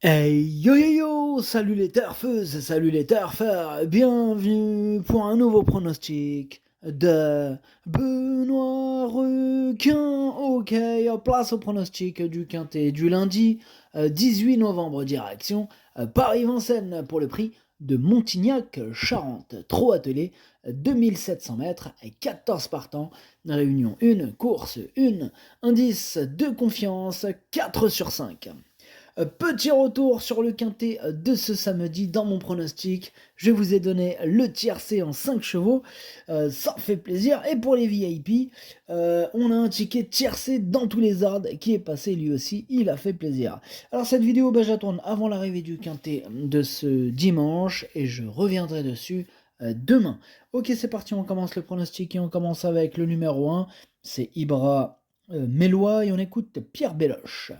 Hey yo yo yo, salut les turfeuses, salut les turfeurs, bienvenue pour un nouveau pronostic de Benoît Requin. Ok, place au pronostic du quintet du lundi 18 novembre, direction Paris-Vincennes pour le prix de Montignac-Charente. Trop attelé, 2700 mètres, 14 partants, réunion 1, course 1, indice de confiance 4 sur 5. Petit retour sur le quintet de ce samedi dans mon pronostic. Je vous ai donné le tiercé en 5 chevaux. Ça fait plaisir. Et pour les VIP, on a un ticket tiercé dans tous les ordres qui est passé lui aussi. Il a fait plaisir. Alors cette vidéo, je la tourne avant l'arrivée du quintet de ce dimanche et je reviendrai dessus demain. Ok, c'est parti. On commence le pronostic et on commence avec le numéro 1. C'est Ibra Mélois et on écoute Pierre Belloche.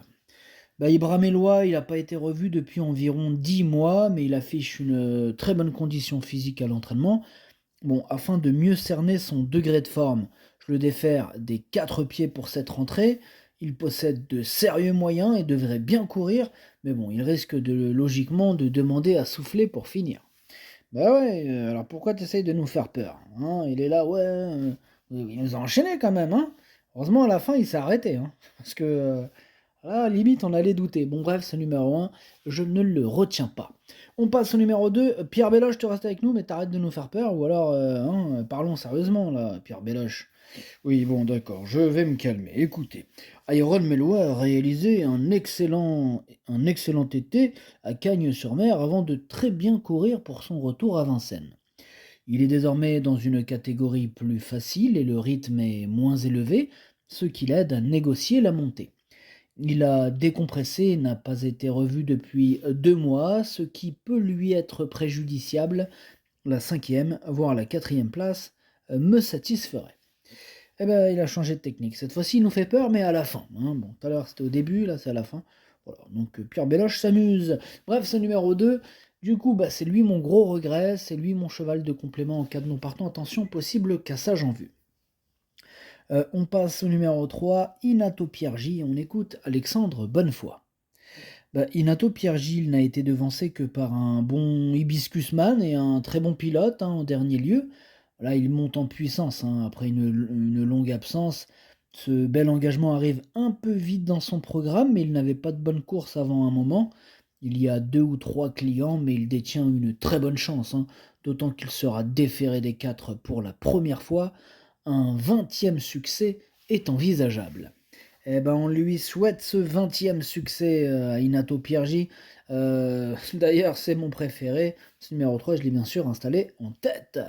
Ibra Mélois, il n'a pas été revu depuis environ 10 mois, mais il affiche une très bonne condition physique à l'entraînement. Bon, afin de mieux cerner son degré de forme, je le défère des 4 pieds pour cette rentrée. Il possède de sérieux moyens et devrait bien courir, mais bon, il risque logiquement de demander à souffler pour finir. Bah ouais, alors pourquoi tu essayes de nous faire peur, hein? Il est là, ouais, il nous a enchaînés quand même, hein. Heureusement, à la fin, il s'est arrêté, hein, parce que là, limite, on allait douter. Bon, bref, ce numéro 1, je ne le retiens pas. On passe au numéro 2. Pierre Belloche, tu restes avec nous, mais t'arrêtes de nous faire peur, ou alors, parlons sérieusement, là, Pierre Belloche. Oui, bon, d'accord, je vais me calmer. Écoutez, Iron Mélois a réalisé un excellent été à Cagnes-sur-Mer avant de très bien courir pour son retour à Vincennes. Il est désormais dans une catégorie plus facile et le rythme est moins élevé, ce qui l'aide à négocier la montée. Il a décompressé et n'a pas été revu depuis 2 mois, ce qui peut lui être préjudiciable. La cinquième, voire la quatrième place, me satisferait. Eh ben, il a changé de technique. Cette fois-ci, il nous fait peur, mais à la fin, hein. Bon, tout à l'heure, c'était au début, là, c'est à la fin. Voilà, donc Pierre Belloche s'amuse. Bref, ce numéro 2, du coup, c'est lui mon gros regret, c'est lui mon cheval de complément en cas de non partant. Attention, possible cassage en vue. On passe au numéro 3, Inato Piergi, on écoute Alexandre Bonnefoy. Inato Piergil n'a été devancé que par un bon Hibiscusman et un très bon pilote, hein, en dernier lieu. Là, il monte en puissance, hein, après une longue absence. Ce bel engagement arrive un peu vite dans son programme, mais il n'avait pas de bonne course avant un moment. Il y a 2 ou 3 clients, mais il détient une très bonne chance, hein, d'autant qu'il sera déféré des 4 pour la première fois. Un 20e succès est envisageable. Eh ben, on lui souhaite ce 20e succès à Inato Piergi. D'ailleurs, c'est mon préféré. Ce numéro 3, je l'ai bien sûr installé en tête.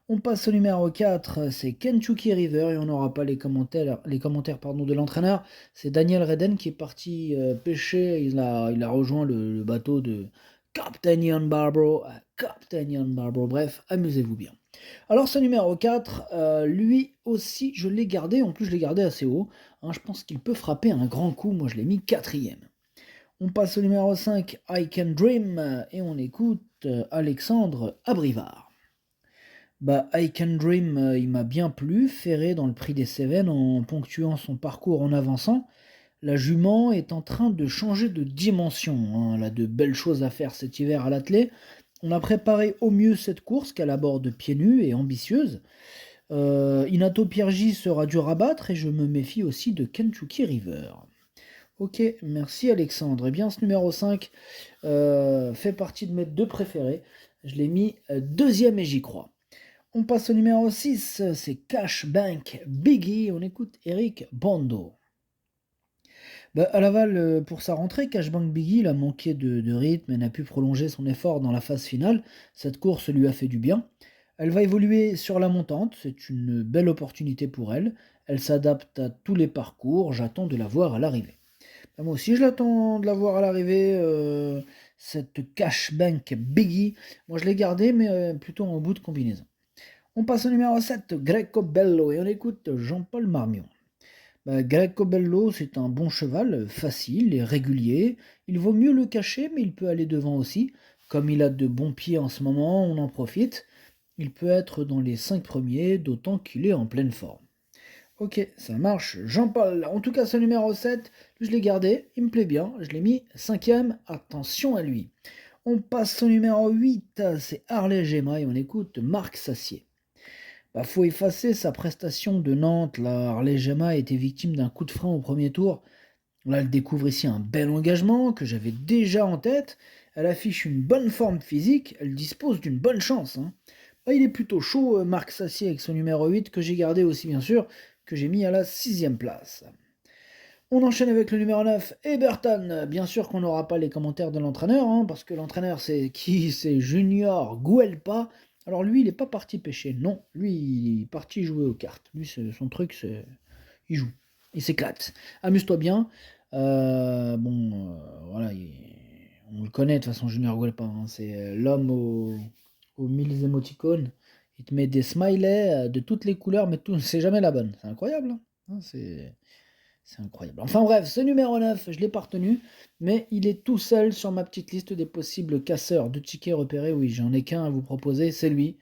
On passe au numéro 4, c'est Kentucky River, et on n'aura pas les commentaires de l'entraîneur. C'est Daniel Reden qui est parti pêcher. Il a rejoint le bateau de Captain Ian Barbaro. Captain Ian Barbaro, bref, amusez-vous bien. Alors ce numéro 4, lui aussi je l'ai gardé, en plus je l'ai gardé assez haut, hein, je pense qu'il peut frapper un grand coup, moi je l'ai mis quatrième. On passe au numéro 5, I Can Dream, et on écoute Alexandre Abrivard. I Can Dream, il m'a bien plu, ferré dans le prix des Cévennes en ponctuant son parcours en avançant. La jument est en train de changer de dimension, hein, elle a de belles choses à faire cet hiver à l'attelé. On a préparé au mieux cette course qu'elle aborde pieds nus et ambitieuse. Inato Piergi sera dur à battre et je me méfie aussi de Kentucky River. Ok, merci Alexandre. Eh bien, ce numéro 5 fait partie de mes 2 préférés. Je l'ai mis deuxième et j'y crois. On passe au numéro 6, c'est Cash Bank Biggie. On écoute Eric Bando. À Laval, pour sa rentrée, Cashbank Biggie il a manqué de rythme et n'a pu prolonger son effort dans la phase finale. Cette course lui a fait du bien. Elle va évoluer sur la montante, c'est une belle opportunité pour elle. Elle s'adapte à tous les parcours, j'attends de la voir à l'arrivée. Moi aussi, je l'attends de la voir à l'arrivée, cette Cashbank Biggie. Moi, je l'ai gardée, mais plutôt en bout de combinaison. On passe au numéro 7, Greco Bello, et on écoute Jean-Paul Marmion. Greco Bello, c'est un bon cheval, facile et régulier. Il vaut mieux le cacher, mais il peut aller devant aussi. Comme il a de bons pieds en ce moment, on en profite. Il peut être dans les 5 premiers, d'autant qu'il est en pleine forme. Ok, ça marche, Jean-Paul. En tout cas, ce numéro 7, je l'ai gardé, il me plaît bien, je l'ai mis cinquième, attention à lui. On passe au numéro 8, c'est Harley Gemma et on écoute Marc Sassier. Bah, faut effacer sa prestation de Nantes, là. Harley Gemma a été victime d'un coup de frein au premier tour. Là, elle découvre ici un bel engagement que j'avais déjà en tête. Elle affiche une bonne forme physique, elle dispose d'une bonne chance, hein. Bah, il est plutôt chaud, Marc Sassier, avec son numéro 8, que j'ai gardé aussi, bien sûr, que j'ai mis à la sixième place. On enchaîne avec le numéro 9, Eberton. Bien sûr qu'on n'aura pas les commentaires de l'entraîneur, hein, parce que l'entraîneur, c'est qui? C'est Junior Guelpa. Alors lui, il n'est pas parti pêcher, non. Lui, il est parti jouer aux cartes. Lui, son truc, c'est... Il joue. Il s'éclate. Amuse-toi bien. Voilà, on le connaît de toute façon, Junior Guelpa, hein. C'est l'homme aux mille émoticônes. Il te met des smileys de toutes les couleurs, mais tout, c'est jamais la bonne. C'est incroyable, hein. C'est incroyable. Enfin bref, ce numéro 9, je ne l'ai pas retenu, mais il est tout seul sur ma petite liste des possibles casseurs de tickets repérés. Oui, j'en ai qu'un à vous proposer, c'est lui.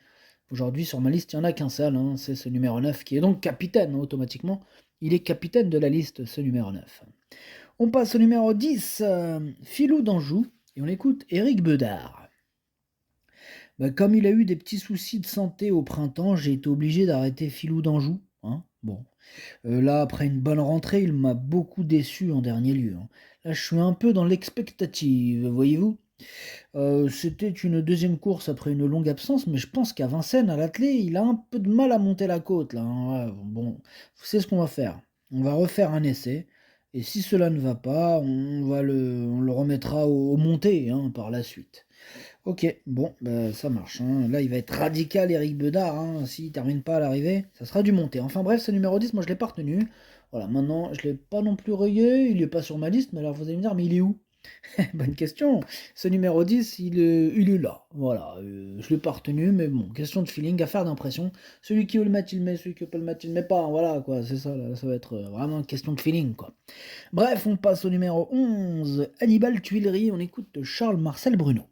Aujourd'hui, sur ma liste, il n'y en a qu'un seul, hein, c'est ce numéro 9, qui est donc capitaine, hein, automatiquement. Il est capitaine de la liste, ce numéro 9. On passe au numéro 10, Philou d'Anjou, et on écoute Éric Bedard. Bah, comme il a eu des petits soucis de santé au printemps, j'ai été obligé d'arrêter Philou d'Anjou, hein. Bon. Là, après une bonne rentrée, il m'a beaucoup déçu en dernier lieu, hein. Là, je suis un peu dans l'expectative, voyez-vous. C'était une deuxième course après une longue absence, mais je pense qu'à Vincennes, à l'attelé, il a un peu de mal à monter la côte, là, hein. Ouais, bon, vous savez ce qu'on va faire. On va refaire un essai, et si cela ne va pas, on le remettra au monté, hein, par la suite. Ok, bon, bah, ça marche, hein. Là, il va être radical, Eric Bedard, hein. S'il termine pas à l'arrivée, ça sera du monté. Enfin bref, ce numéro 10, moi je l'ai pas retenu. Voilà, maintenant, je l'ai pas non plus rayé, il est pas sur ma liste, mais alors vous allez me dire, mais il est où? Bonne question. Ce numéro 10, il est là. Voilà, je l'ai pas retenu, mais bon, question de feeling, affaire d'impression. Celui qui veut le mettre, il le met, celui qui veut pas le mettre, il le met pas. Voilà, quoi, c'est ça, là, ça va être vraiment une question de feeling, quoi. Bref, on passe au numéro 11, Hannibal Tuileries, on écoute Charles-Marcel Bruno.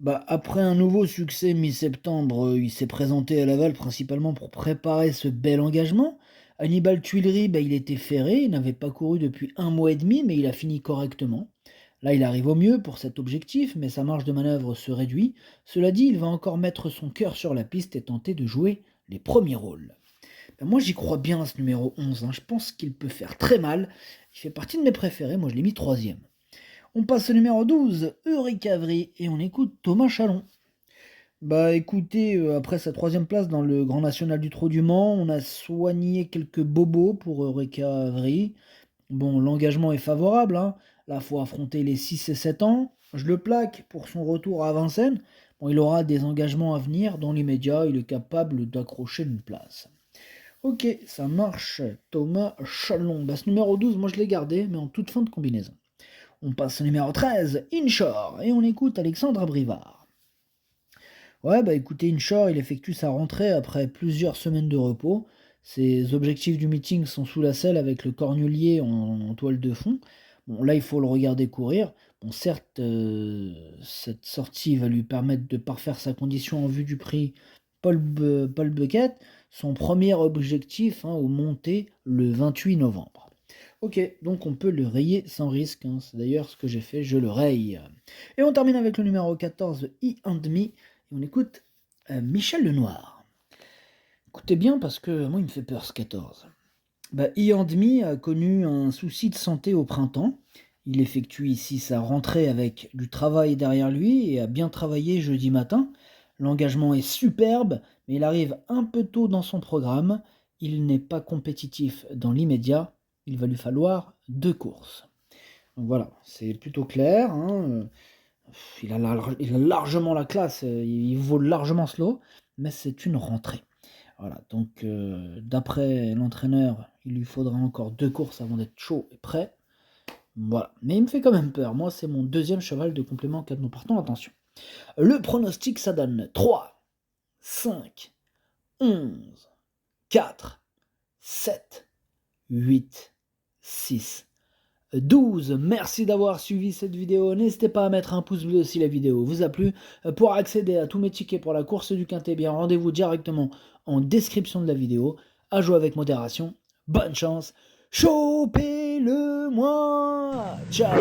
Bah, après un nouveau succès mi-septembre, il s'est présenté à Laval principalement pour préparer ce bel engagement. Hannibal Tuileries, bah, il était ferré, il n'avait pas couru depuis 1 mois et demi, mais il a fini correctement. Là, il arrive au mieux pour cet objectif, mais sa marge de manœuvre se réduit. Cela dit, il va encore mettre son cœur sur la piste et tenter de jouer les premiers rôles. Ben, moi, j'y crois bien à ce numéro 11, hein. Je pense qu'il peut faire très mal. Il fait partie de mes préférés, moi je l'ai mis troisième. On passe au numéro 12, Eureka Avry, et on écoute Thomas Chalon. Bah écoutez, après sa troisième place dans le Grand National du Trot du Mans, on a soigné quelques bobos pour Eureka Avry. Bon, l'engagement est favorable, hein. Là, il faut affronter les 6 et 7 ans. Je le plaque pour son retour à Vincennes. Bon, il aura des engagements à venir. Dans l'immédiat, il est capable d'accrocher une place. Ok, ça marche. Thomas Chalon. Bah, ce numéro 12, moi je l'ai gardé, mais en toute fin de combinaison. On passe au numéro 13, Inshore, et on écoute Alexandre Abrivard. Ouais, bah écoutez, Inshore, il effectue sa rentrée après plusieurs semaines de repos. Ses objectifs du meeting sont sous la selle avec le cornulier en toile de fond. Bon, là, il faut le regarder courir. Bon, certes, cette sortie va lui permettre de parfaire sa condition en vue du prix Paul Bucket, son premier objectif, hein, au monté le 28 novembre. Ok, donc on peut le rayer sans risque, hein. C'est d'ailleurs ce que j'ai fait, je le raye. Et on termine avec le numéro 14, E&Me, et on écoute Michel Lenoir. Écoutez bien parce que moi il me fait peur ce 14. Bah, E&Me a connu un souci de santé au printemps. Il effectue ici sa rentrée avec du travail derrière lui et a bien travaillé jeudi matin. L'engagement est superbe, mais il arrive un peu tôt dans son programme. Il n'est pas compétitif dans l'immédiat. Il va lui falloir 2 courses. Donc voilà, c'est plutôt clair, hein. Il a largement la classe, il vaut largement ce lot, mais c'est une rentrée. Voilà, donc d'après l'entraîneur, il lui faudra encore 2 courses avant d'être chaud et prêt. Voilà, mais il me fait quand même peur. Moi, c'est mon deuxième cheval de complément quand nous partons. Attention. Le pronostic, ça donne 3, 5, 11, 4, 7, 8, 6, 12. Merci d'avoir suivi cette vidéo. N'hésitez pas à mettre un pouce bleu si la vidéo vous a plu. Pour accéder à tous mes tickets pour la course du Quintet, bien rendez-vous directement en description de la vidéo. À jouer avec modération. bonne chance, chopez-le moi. Ciao.